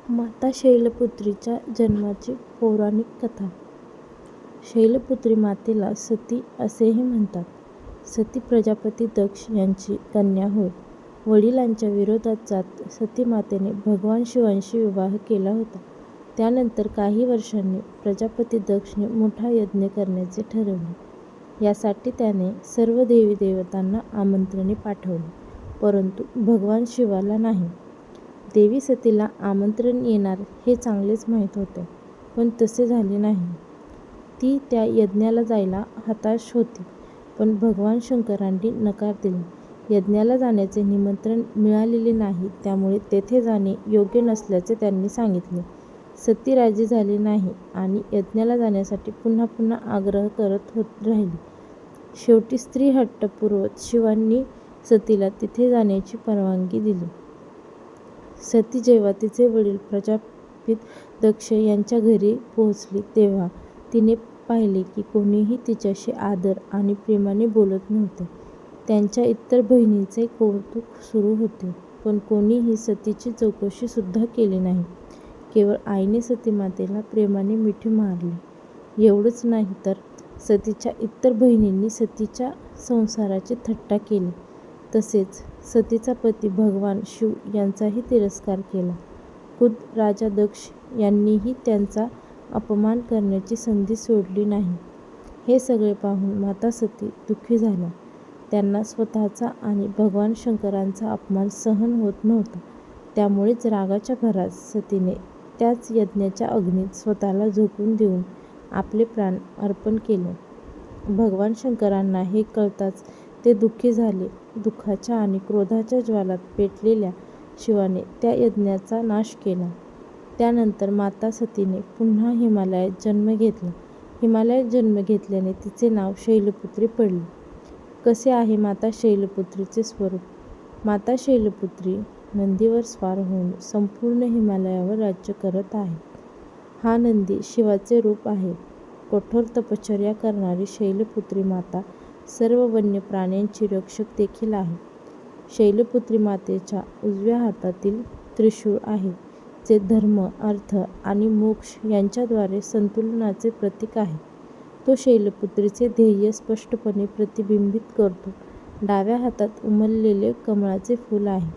माता शैलपुत्रीच्या जन्माची पौराणिक कथा. शैलपुत्री मातेला सती असेही म्हणतात. सती प्रजापती दक्ष यांची कन्या होय. वडिलांच्या विरोधात जात सतीमातेने भगवान शिवांशी विवाह केला होता. त्यानंतर काही वर्षांनी प्रजापती दक्षने मोठा यज्ञ करण्याचे ठरवले. यासाठी त्याने सर्व देवी देवतांना आमंत्रणे पाठवली, परंतु भगवान शिवाला नाही. देवी सतीला आमंत्रण येणार हे चांगलेच माहीत होते, पण तसे झाले नाही. ती त्या यज्ञाला जायला हताश होती, पण भगवान शंकरांनी नकार दिला. यज्ञाला जाण्याचे निमंत्रण मिळालेले नाही, त्यामुळे तेथे जाणे योग्य नसल्याचे त्यांनी सांगितले. सती राजी झाली नाही आणि यज्ञाला जाण्यासाठी पुन्हा पुन्हा आग्रह करत राहिली. शेवटी स्त्री हट्ट पुरवत शिवांनी सतीला तिथे जाण्याची परवानगी दिली. सती जेव्हा तिचे वडील प्रजापती दक्ष यांच्या घरी पोहोचली, तेव्हा तिने पाहिले की कोणीही तिच्याशी आदर आणि प्रेमाने बोलत नव्हते. त्यांच्या इतर बहिणींचे कौतुक सुरू होते, पण कोणीही सतीची चौकशी सुद्धा केली नाही. केवळ आईने सतीमातेला प्रेमाने मिठी मारली. एवढंच नाही तर सतीच्या इतर बहिणींनी सतीच्या संसाराची थट्टा केली. तसेच सतीचा पती भगवान शिव यांचाही तिरस्कार केला. खुद्द राजा दक्ष यांनीही त्यांचा अपमान करण्याची संधी सोडली नाही. हे सगळे पाहून माता सती दुःखी झाल्या. त्यांना स्वतःचा आणि भगवान शंकरांचा अपमान सहन होत नव्हता. त्यामुळेच रागाच्या भरात सतीने त्याच यज्ञाच्या अग्नीत स्वतःला झोकून देऊन आपले प्राण अर्पण केले. भगवान शंकरांना हे कळताच ते दुःखी झाले. दुःखाच्या आणि क्रोधाच्या ज्वालात पेटलेल्या शिवाने त्या यज्ञाचा नाश केला. त्यानंतर माता सतीने पुन्हा हिमालयात जन्म घेतला. हिमालयात जन्म घेतल्याने तिचे नाव शैलपुत्री पडले. कसे आहे माता शैलपुत्रीचे स्वरूप? माता शैलपुत्री नंदीवर स्वार होऊन संपूर्ण हिमालयावर राज्य करत आहे. हा नंदी शिवाचे रूप आहे. कठोर तपश्चर्या करणारी शैलपुत्री माता सर्व वन्य प्राण्यांची रक्षक देखील आहे. शैलपुत्री मातेच्या उजव्या हातातील त्रिशूळ आहे, जे धर्म, अर्थ आणि मोक्ष यांच्याद्वारे संतुलनाचे प्रतीक आहे. तो शैलपुत्रीचे ध्येय स्पष्टपणे प्रतिबिंबित करतो. डाव्या हातात उमललेले कमळाचे फूल आहे.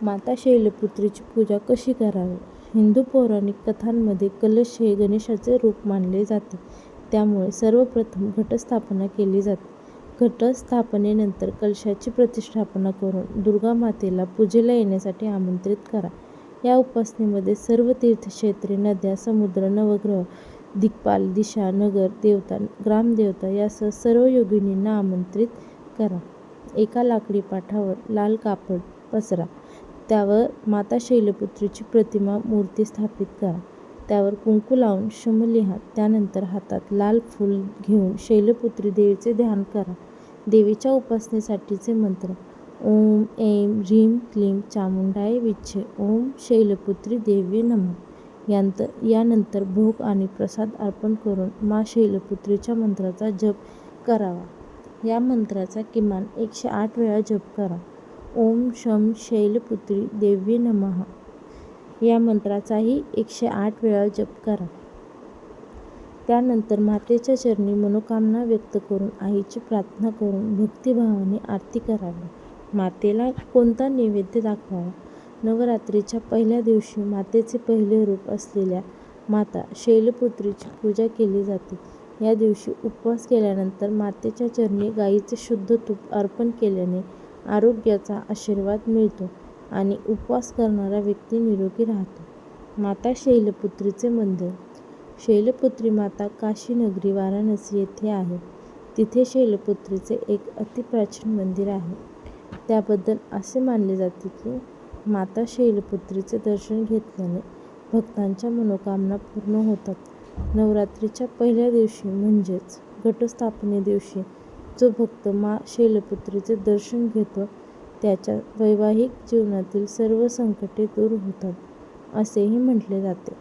माता शैलपुत्रीची पूजा कशी करावी? हिंदू पौराणिक कथांमध्ये कलश हे गणेशाचे रूप मानले जाते. त्यामुळे सर्वप्रथम घटस्थापना केली जाते. घटस्थापनेनंतर कलशाची प्रतिष्ठापना करून दुर्गा मातेला पूजेला येण्यासाठी आमंत्रित करा. या उपासनेमध्ये सर्व तीर्थक्षेत्रे, नद्या, समुद्र, नवग्रह, दिक्पाल, दिशा, नगर देवता, ग्रामदेवता यासह सर्व योगिनींना आमंत्रित करा. एका लाकडी पाटावर लाल कापड पसरा. त्यावर माता शैलपुत्रीची प्रतिमा मूर्ती स्थापित करा. त्यावर कुंकू लावून शम लिहा. त्यानंतर हातात लाल फूल घेऊन शैलपुत्री देवीचे ध्यान करा. देवीच्या उपासनेसाठीचे मंत्र: ओम ऐं ह्रीं क्लीं चामुंडाय विच्चे ओम शैलपुत्री देव्ये नमः. यानंतर भोग आणि प्रसाद अर्पण करून मा शैलपुत्रीच्या मंत्राचा जप करावा. या मंत्राचा किमान 108 वेळा जप करा. ओम शं शैलपुत्री देव्ये नमः या मंत्राचाही 108 वेळा जप करा. त्यानंतर मातेच्या चरणी मनोकामना व्यक्त करून आईची प्रार्थना करून भक्तिभावाने आरती करावी. मातेला कोणता नैवेद्य दाखवावा? नवरात्रीच्या पहिल्या दिवशी मातेचे पहिले रूप असलेल्या माता शैलपुत्रीची पूजा केली जाते. या दिवशी उपवास केल्यानंतर मातेच्या चरणी गाईचे शुद्ध तूप अर्पण केल्याने आरोग्याचा आशीर्वाद मिळतो आणि उपवास करणारा व्यक्ती निरोगी राहतो. माता शैलपुत्रीचे मंदिर. शैलपुत्री माता काशी नगरी वाराणसी येथे आहे. तिथे शैलपुत्रीचे एक अतिप्राचीन मंदिर आहे. त्याबद्दल असे मानले जाते की माता शैलपुत्रीचे दर्शन घेतल्याने भक्तांच्या मनोकामना पूर्ण होतात. नवरात्रीच्या पहिल्या दिवशी म्हणजेच घटस्थापनेदिवशी जो भक्त मा शैलपुत्रीचे दर्शन घेतो, त्याच्या वैवाहिक जीवनातील सर्व संकटे दूर होतात, असेही म्हटले जाते.